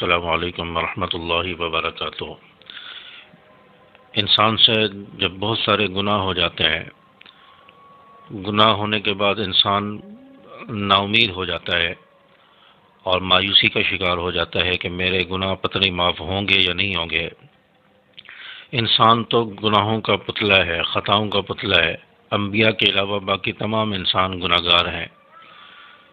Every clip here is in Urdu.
السلام علیکم ورحمۃ اللہ وبرکاتہ۔ انسان سے جب بہت سارے گناہ ہو جاتے ہیں، گناہ ہونے کے بعد انسان نا امید ہو جاتا ہے اور مایوسی کا شکار ہو جاتا ہے کہ میرے گناہ پتہ نہیں معاف ہوں گے یا نہیں ہوں گے۔ انسان تو گناہوں کا پتلا ہے، خطاؤں کا پتلا ہے۔ انبیاء کے علاوہ باقی تمام انسان گناہ گار ہیں۔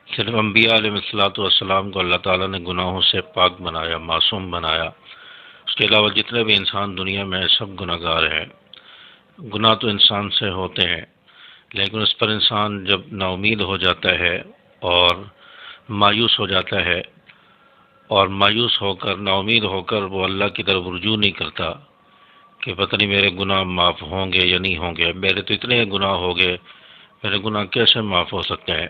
صرف انبیاء علیہ والسلام کو اللہ تعالیٰ نے گناہوں سے پاک بنایا، معصوم بنایا۔ اس کے علاوہ جتنے بھی انسان دنیا میں سب گناہ گار ہیں۔ گناہ تو انسان سے ہوتے ہیں، لیکن اس پر انسان جب نا امید ہو جاتا ہے اور مایوس ہو جاتا ہے، اور مایوس ہو کر نا امید ہو کر وہ اللہ کی طرف رجوع نہیں کرتا کہ پتہ نہیں میرے گناہ معاف ہوں گے یا نہیں ہوں گے، میرے تو اتنے گناہ ہو گئے، میرے گناہ کیسے معاف ہو سکتے ہیں،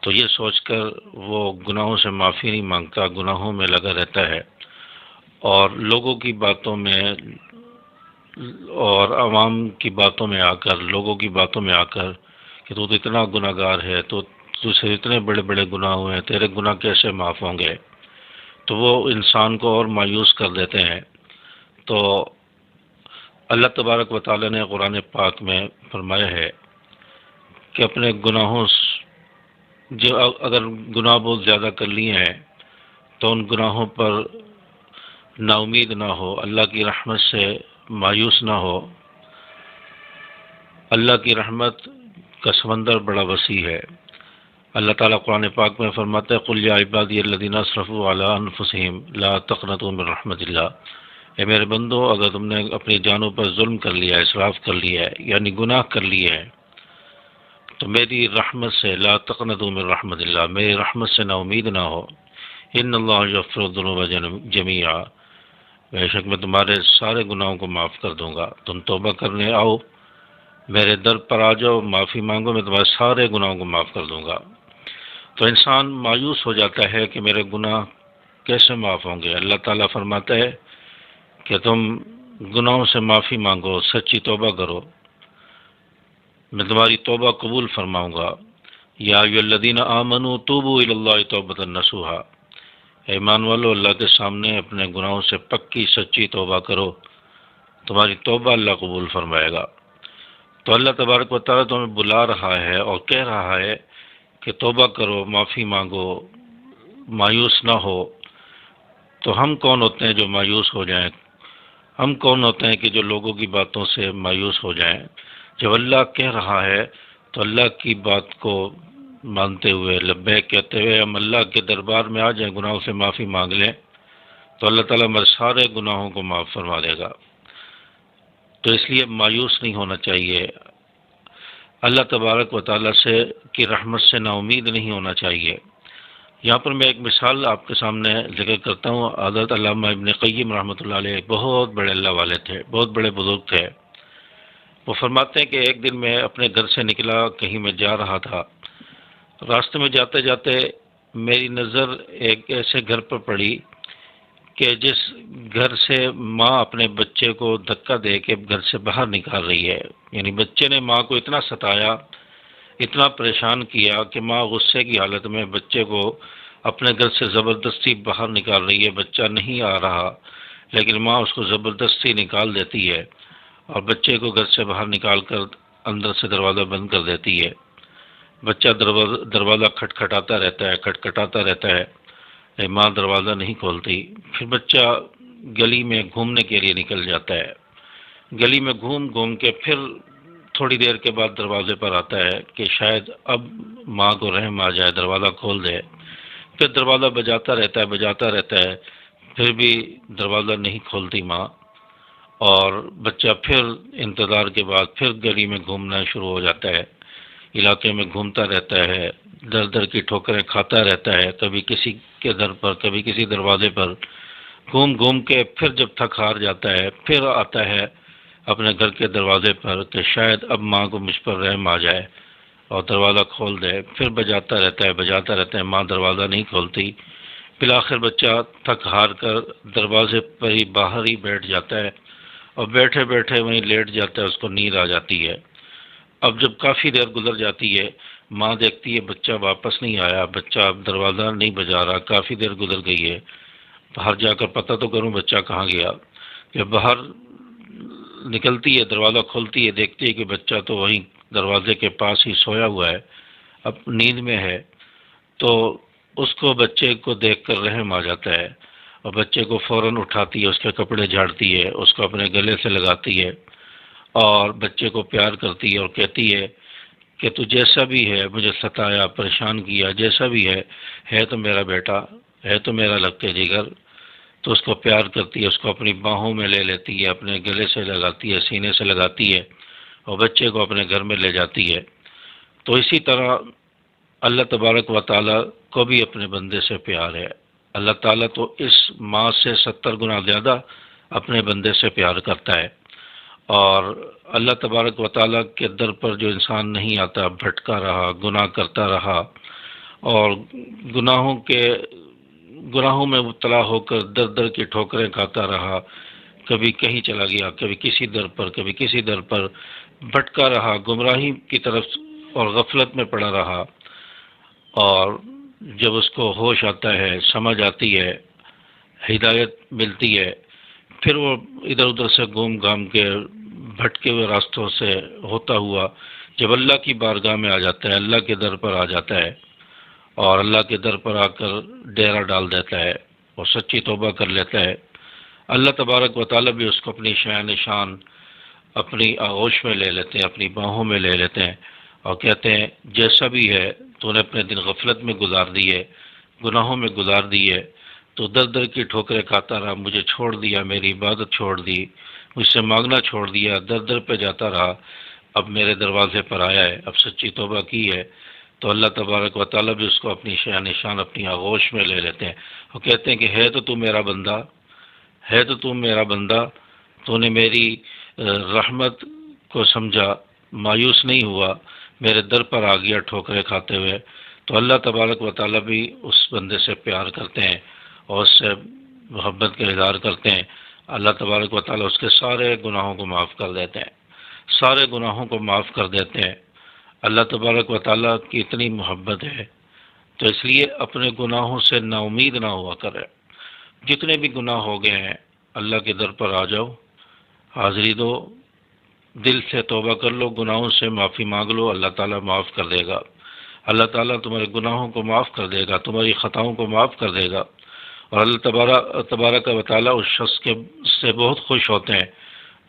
تو یہ سوچ کر وہ گناہوں سے معافی نہیں مانگتا، گناہوں میں لگا رہتا ہے اور لوگوں کی باتوں میں اور عوام کی باتوں میں آ کر، لوگوں کی باتوں میں آ کر کہ تو اتنا گناہ گار ہے، تو تجھے اتنے بڑے بڑے گناہ ہوئے ہیں، تیرے گناہ کیسے معاف ہوں گے، تو وہ انسان کو اور مایوس کر دیتے ہیں۔ تو اللہ تبارک و تعالیٰ نے قرآن پاک میں فرمایا ہے کہ اپنے گناہوں جو اگر گناہ بہت زیادہ کر لیے ہیں تو ان گناہوں پر نا امید نہ ہو، اللہ کی رحمت سے مایوس نہ ہو۔ اللہ کی رحمت کا سمندر بڑا وسیع ہے۔ اللہ تعالیٰ قرآن پاک میں فرماتا ہے قل یا عبادی الذین اسرفوا علی انفسہم لا تقنطوا من رحمت اللہ، اے میرے بندو اگر تم نے اپنی جانوں پر ظلم کر لیا ہے، اسراف کر لیا ہے، یعنی گناہ کر لیے ہیں، تو میری رحمت سے لا تقنطوا من رحمت اللہ، میری رحمت سے نا امید نہ ہو۔ ان اللہ یغفر الذنوب جميعا، بے شک میں تمہارے سارے گناہوں کو معاف کر دوں گا، تم توبہ کرنے آؤ، میرے در پر آ جاؤ، معافی مانگو، میں تمہارے سارے گناہوں کو معاف کر دوں گا۔ تو انسان مایوس ہو جاتا ہے کہ میرے گناہ کیسے معاف ہوں گے۔ اللہ تعالیٰ فرماتا ہے کہ تم گناہوں سے معافی مانگو، سچی توبہ کرو، میں تمہاری توبہ قبول فرماؤں گا۔ یا ایھا الذین آمنوا توبوا الی اللہ توبۃ نصوحا، اے ایمان والو اللہ کے سامنے اپنے گناہوں سے پکی سچی توبہ کرو، تمہاری توبہ اللہ قبول فرمائے گا۔ تو اللہ تبارک و تعالیٰ تمہیں بلا رہا ہے اور کہہ رہا ہے کہ توبہ کرو، معافی مانگو، مایوس نہ ہو۔ تو ہم کون ہوتے ہیں جو مایوس ہو جائیں؟ ہم کون ہوتے ہیں کہ جو لوگوں کی باتوں سے مایوس ہو جائیں؟ جب اللہ کہہ رہا ہے تو اللہ کی بات کو مانتے ہوئے، لبیک کہتے ہوئے ہم اللہ کے دربار میں آ جائیں، گناہوں سے معافی مانگ لیں، تو اللہ تعالیٰ ہمارے سارے گناہوں کو معاف فرما دے گا۔ تو اس لیے مایوس نہیں ہونا چاہیے، اللہ تبارک و تعالیٰ سے کی رحمت سے نا امید نہیں ہونا چاہیے۔ یہاں پر میں ایک مثال آپ کے سامنے ذکر کرتا ہوں۔ حضرت علامہ ابن قیم رحمۃ اللہ علیہ بہت بڑے اللہ والے تھے، بہت بڑے بزرگ تھے۔ وہ فرماتے ہیں کہ ایک دن میں اپنے گھر سے نکلا، کہیں میں جا رہا تھا، راستے میں جاتے جاتے میری نظر ایک ایسے گھر پر پڑی کہ جس گھر سے ماں اپنے بچے کو دھکا دے کے گھر سے باہر نکال رہی ہے، یعنی بچے نے ماں کو اتنا ستایا، اتنا پریشان کیا کہ ماں غصے کی حالت میں بچے کو اپنے گھر سے زبردستی باہر نکال رہی ہے۔ بچہ نہیں آ رہا لیکن ماں اس کو زبردستی نکال دیتی ہے اور بچے کو گھر سے باہر نکال کر اندر سے دروازہ بند کر دیتی ہے۔ بچہ دروازہ کھٹکھٹاتا رہتا ہے، ماں دروازہ نہیں کھولتی۔ پھر بچہ گلی میں گھومنے کے لیے نکل جاتا ہے، گلی میں گھوم گھوم کے پھر تھوڑی دیر کے بعد دروازے پر آتا ہے کہ شاید اب ماں کو رحم آ جائے، دروازہ کھول دے۔ پھر دروازہ بجاتا رہتا ہے، پھر بھی دروازہ نہیں کھولتی ماں، اور بچہ پھر انتظار کے بعد پھر گلی میں گھومنا شروع ہو جاتا ہے، علاقے میں گھومتا رہتا ہے، در در کی ٹھوکریں کھاتا رہتا ہے، کبھی کسی کے در پر، کبھی کسی دروازے پر، گھوم گھوم کے پھر جب تھک ہار جاتا ہے پھر آتا ہے اپنے گھر کے دروازے پر کہ شاید اب ماں کو مجھ پر رحم آ جائے اور دروازہ کھول دے۔ پھر بجاتا رہتا ہے، ماں دروازہ نہیں کھولتی۔ بالآخر بچہ تھک ہار کر دروازے پر ہی باہر ہی بیٹھ جاتا ہے اور بیٹھے بیٹھے وہیں لیٹ جاتا ہے، اس کو نیند آ جاتی ہے۔ اب جب کافی دیر گزر جاتی ہے، ماں دیکھتی ہے بچہ واپس نہیں آیا، بچہ اب دروازہ نہیں بجا رہا، کافی دیر گزر گئی ہے۔ باہر جا کر پتہ تو کروں بچہ کہاں گیا. کہ باہر نکلتی ہے، دروازہ کھولتی ہے، دیکھتی ہے کہ بچہ تو وہیں دروازے کے پاس ہی سویا ہوا ہے، اب نیند میں ہے. تو اس کو بچے کو دیکھ کر رحم آ جاتا ہے، اور بچے کو فوراً اٹھاتی ہے، اس کے کپڑے جھاڑتی ہے، اس کو اپنے گلے سے لگاتی ہے، اور بچے کو پیار کرتی ہے اور کہتی ہے کہ تو جیسا بھی ہے، مجھے ستایا، پریشان کیا، جیسا بھی ہے تو میرا بیٹا، ہے تو میرا لگتے جگر. تو اس کو پیار کرتی ہے، اس کو اپنی باہوں میں لے لیتی ہے، اپنے گلے سے لگاتی ہے، سینے سے لگاتی ہے، اور بچے کو اپنے گھر میں لے جاتی ہے. تو اسی طرح اللہ تبارک و تعالیٰ کو بھی اپنے بندے سے پیار ہے. اللہ تعالیٰ تو اس ماں سے 70 گنا زیادہ اپنے بندے سے پیار کرتا ہے. اور اللہ تبارک و تعالیٰ کے در پر جو انسان نہیں آتا، بھٹکا رہا، گناہ کرتا رہا، اور گناہوں میں مبتلا ہو کر در در کی ٹھوکریں کھاتا رہا، کبھی کہیں چلا گیا، کبھی کسی در پر، کبھی کسی در پر بھٹکا رہا، گمراہی کی طرف اور غفلت میں پڑا رہا. اور جب اس کو ہوش آتا ہے، سمجھ آتی ہے، ہدایت ملتی ہے، پھر وہ ادھر ادھر سے گھوم گھام کے بھٹکے ہوئے راستوں سے ہوتا ہوا جب اللہ کی بارگاہ میں آ جاتا ہے، اللہ کے در پر آ جاتا ہے، اور اللہ کے در پر آ کر ڈیرا ڈال دیتا ہے اور سچی توبہ کر لیتا ہے، اللہ تبارک و تعالیٰ بھی اس کو اپنی شان شان اپنی آغوش میں لے لیتے ہیں، اپنی باہوں میں لے لیتے ہیں، اور کہتے ہیں جیسا بھی ہے تو نے اپنے دن غفلت میں گزار دیے، گناہوں میں گزار دیے، تو در در کی ٹھوکریں کھاتا رہا، مجھے چھوڑ دیا، میری عبادت چھوڑ دی، مجھ سے مانگنا چھوڑ دیا، در در پہ جاتا رہا، اب میرے دروازے پر آیا ہے، اب سچی توبہ کی ہے. تو اللہ تبارک و تعالیٰ بھی اس کو اپنی شان شان اپنی آغوش میں لے لیتے ہیں، اور کہتے ہیں کہ ہے تو میرا بندہ، ہے تو میرا بندہ، تو نے میری رحمت کو سمجھا، مایوس نہیں ہوا، میرے در پر آ گیا ٹھوکریں کھاتے ہوئے. تو اللہ تبارک و تعالیٰ بھی اس بندے سے پیار کرتے ہیں اور اس سے محبت کا اظہار کرتے ہیں. اللہ تبارک و تعالیٰ اس کے سارے گناہوں کو معاف کر دیتے ہیں، سارے گناہوں کو معاف کر دیتے ہیں. اللہ تبارک و تعالیٰ کی اتنی محبت ہے، تو اس لیے اپنے گناہوں سے نا امید نہ ہوا کرے. جتنے بھی گناہ ہو گئے ہیں اللہ کے در پر آ جاؤ، حاضری دو، دل سے توبہ کر لو، گناہوں سے معافی مانگ لو، اللہ تعالیٰ معاف کر دے گا. اللہ تعالیٰ تمہارے گناہوں کو معاف کر دے گا، تمہاری خطاؤں کو معاف کر دے گا. اور اللہ تبارک و تعالیٰ اس شخص سے بہت خوش ہوتے ہیں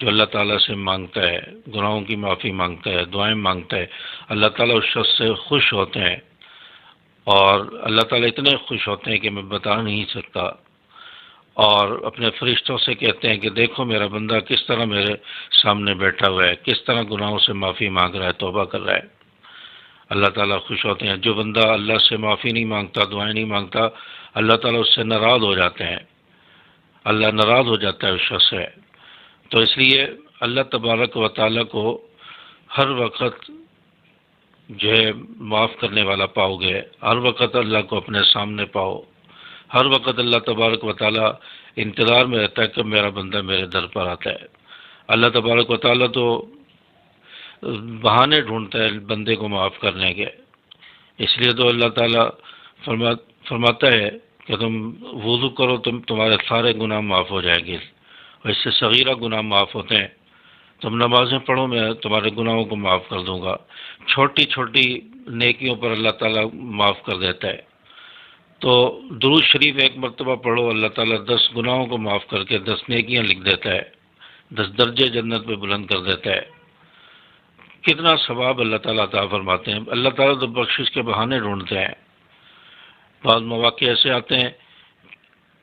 جو اللہ تعالیٰ سے مانگتا ہے، گناہوں کی معافی مانگتا ہے، دعائیں مانگتا ہے. اللہ تعالیٰ اس شخص سے خوش ہوتے ہیں، اور اللہ تعالیٰ اتنے خوش ہوتے ہیں کہ میں بتا نہیں سکتا. اور اپنے فرشتوں سے کہتے ہیں کہ دیکھو میرا بندہ کس طرح میرے سامنے بیٹھا ہوا ہے، کس طرح گناہوں سے معافی مانگ رہا ہے، توبہ کر رہا ہے. اللہ تعالیٰ خوش ہوتے ہیں. جو بندہ اللہ سے معافی نہیں مانگتا، دعائیں نہیں مانگتا، اللہ تعالیٰ اس سے ناراض ہو جاتے ہیں، اللہ ناراض ہو جاتا ہے اس شخص سے. تو اس لیے اللہ تبارک و تعالیٰ کو ہر وقت جو ہے معاف کرنے والا پاؤ گے، ہر وقت اللہ کو اپنے سامنے پاؤ، ہر وقت اللہ تبارک و تعالیٰ انتظار میں رہتا ہے کہ میرا بندہ میرے در پر آتا ہے. اللہ تبارک و تعالیٰ تو بہانے ڈھونڈتا ہے بندے کو معاف کرنے کے. اس لیے تو اللہ تعالیٰ فرماتا ہے کہ تم وضو کرو، تمہارے سارے گناہ معاف ہو جائیں گے، اور اس سے صغیرہ گناہ معاف ہوتے ہیں. تم نمازیں پڑھو، میں تمہارے گناہوں کو معاف کر دوں گا. چھوٹی چھوٹی نیکیوں پر اللہ تعالیٰ معاف کر دیتا ہے. تو درود شریف ایک مرتبہ پڑھو، اللہ تعالیٰ 10 گناہوں کو معاف کر کے 10 نیکیاں لکھ دیتا ہے، 10 درجے جنت پہ بلند کر دیتا ہے. کتنا ثواب اللہ تعالیٰ عطا فرماتے ہیں. اللہ تعالیٰ تو بخشش کے بہانے ڈھونڈتے ہیں. بعض مواقع ایسے آتے ہیں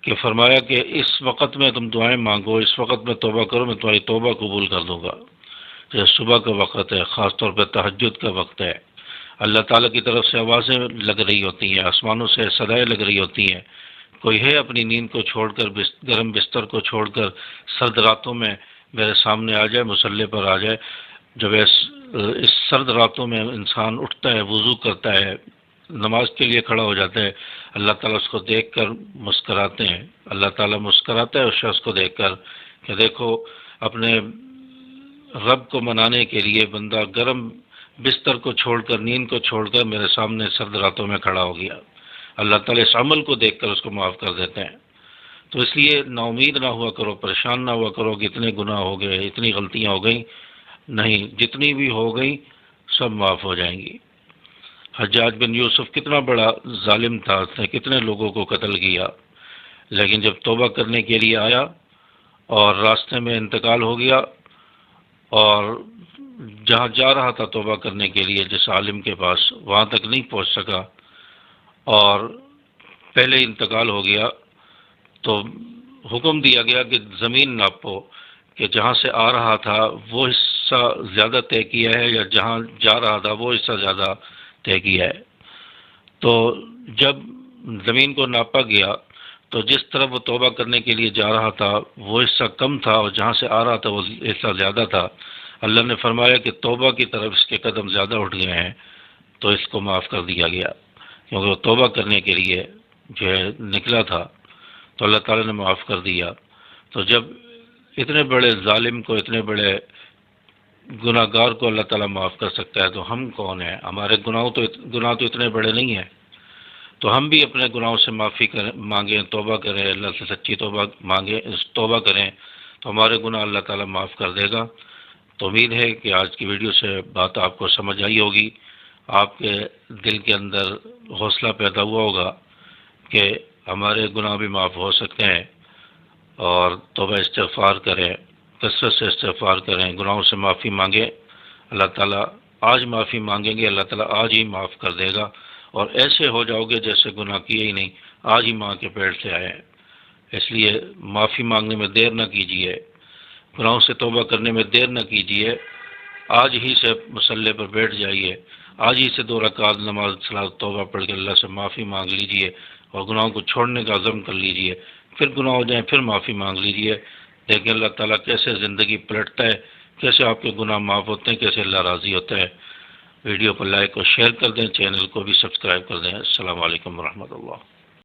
کہ فرمایا کہ اس وقت میں تم دعائیں مانگو، اس وقت میں توبہ کرو، میں تمہاری توبہ قبول کر دوں گا. جیسے صبح کا وقت ہے، خاص طور پہ تہجد کا وقت ہے، اللہ تعالیٰ کی طرف سے آوازیں لگ رہی ہوتی ہیں، آسمانوں سے صدائیں لگ رہی ہوتی ہیں. کوئی ہے اپنی نیند کو چھوڑ کر، گرم بستر کو چھوڑ کر سرد راتوں میں میرے سامنے آ جائے، مصلی پر آ جائے. جب اس سرد راتوں میں انسان اٹھتا ہے، وضو کرتا ہے، نماز کے لیے کھڑا ہو جاتا ہے، اللہ تعالیٰ اس کو دیکھ کر مسکراتے ہیں. اللہ تعالیٰ مسکراتا ہے اس شخص کو دیکھ کر کہ دیکھو اپنے رب کو منانے کے لیے بندہ گرم بستر کو چھوڑ کر، نیند کو چھوڑ کر میرے سامنے سرد راتوں میں کھڑا ہو گیا. اللہ تعالیٰ اس عمل کو دیکھ کر اس کو معاف کر دیتے ہیں. تو اس لیے نا امید نہ ہوا کرو، پریشان نہ ہوا کرو کہ اتنے گناہ ہو گئے، اتنی غلطیاں ہو گئیں. نہیں، جتنی بھی ہو گئیں سب معاف ہو جائیں گی. حجاج بن یوسف کتنا بڑا ظالم تھا، اس نے کتنے لوگوں کو قتل کیا، لیکن جب توبہ کرنے کے لیے آیا اور راستے میں انتقال ہو گیا، اور جہاں جا رہا تھا توبہ کرنے کے لیے جس عالم کے پاس، وہاں تک نہیں پہنچ سکا اور پہلے ہی انتقال ہو گیا، تو حکم دیا گیا کہ زمین ناپو کہ جہاں سے آ رہا تھا وہ حصہ زیادہ طے کیا ہے یا جہاں جا رہا تھا وہ حصہ زیادہ طے کیا ہے. تو جب زمین کو ناپا گیا تو جس طرف وہ توبہ کرنے کے لیے جا رہا تھا وہ حصہ کم تھا اور جہاں سے آ رہا تھا وہ حصہ زیادہ تھا. اللہ نے فرمایا کہ توبہ کی طرف اس کے قدم زیادہ اٹھ گئے ہیں تو اس کو معاف کر دیا گیا، کیونکہ وہ توبہ کرنے کے لیے جو ہے نکلا تھا تو اللہ تعالیٰ نے معاف کر دیا. تو جب اتنے بڑے ظالم کو، اتنے بڑے گناہ گار کو اللہ تعالیٰ معاف کر سکتا ہے تو ہم کون ہیں؟ ہمارے گناہ تو اتنے بڑے نہیں ہیں. تو ہم بھی اپنے گناہوں سے معافی مانگیں، توبہ کریں، اللہ سے سچی توبہ مانگیں، توبہ کریں تو ہمارے گناہ اللہ تعالیٰ معاف کر دے گا. تو امید ہے کہ آج کی ویڈیو سے بات آپ کو سمجھ آئی ہوگی، آپ کے دل کے اندر حوصلہ پیدا ہوا ہوگا کہ ہمارے گناہ بھی معاف ہو سکتے ہیں. اور توبہ استغفار کریں، کثرت سے استغفار کریں، گناہوں سے معافی مانگیں. اللہ تعالیٰ آج معافی مانگیں گے، اللہ تعالیٰ آج ہی معاف کر دے گا، اور ایسے ہو جاؤ گے جیسے گناہ کیے ہی نہیں، آج ہی ماں کے پیٹ سے آئے ہیں. اس لیے معافی مانگنے میں دیر نہ کیجیے، گناہوں سے توبہ کرنے میں دیر نہ کیجیے. آج ہی سے مصلی پر بیٹھ جائیے، آج ہی سے 2 رکعت نماز صلاۃ توبہ پڑھ کے اللہ سے معافی مانگ لیجیے اور گناہوں کو چھوڑنے کا عزم کر لیجیے. پھر گناہ ہو جائیں پھر معافی مانگ لیجیے. دیکھیں اللہ تعالیٰ کیسے زندگی پلٹتا ہے، کیسے آپ کے گناہ معاف ہوتے ہیں، کیسے اللہ راضی ہوتا ہے. ویڈیو کو لائک اور شیئر کر دیں، چینل کو بھی سبسکرائب کر دیں. السلام علیکم ورحمۃ اللہ.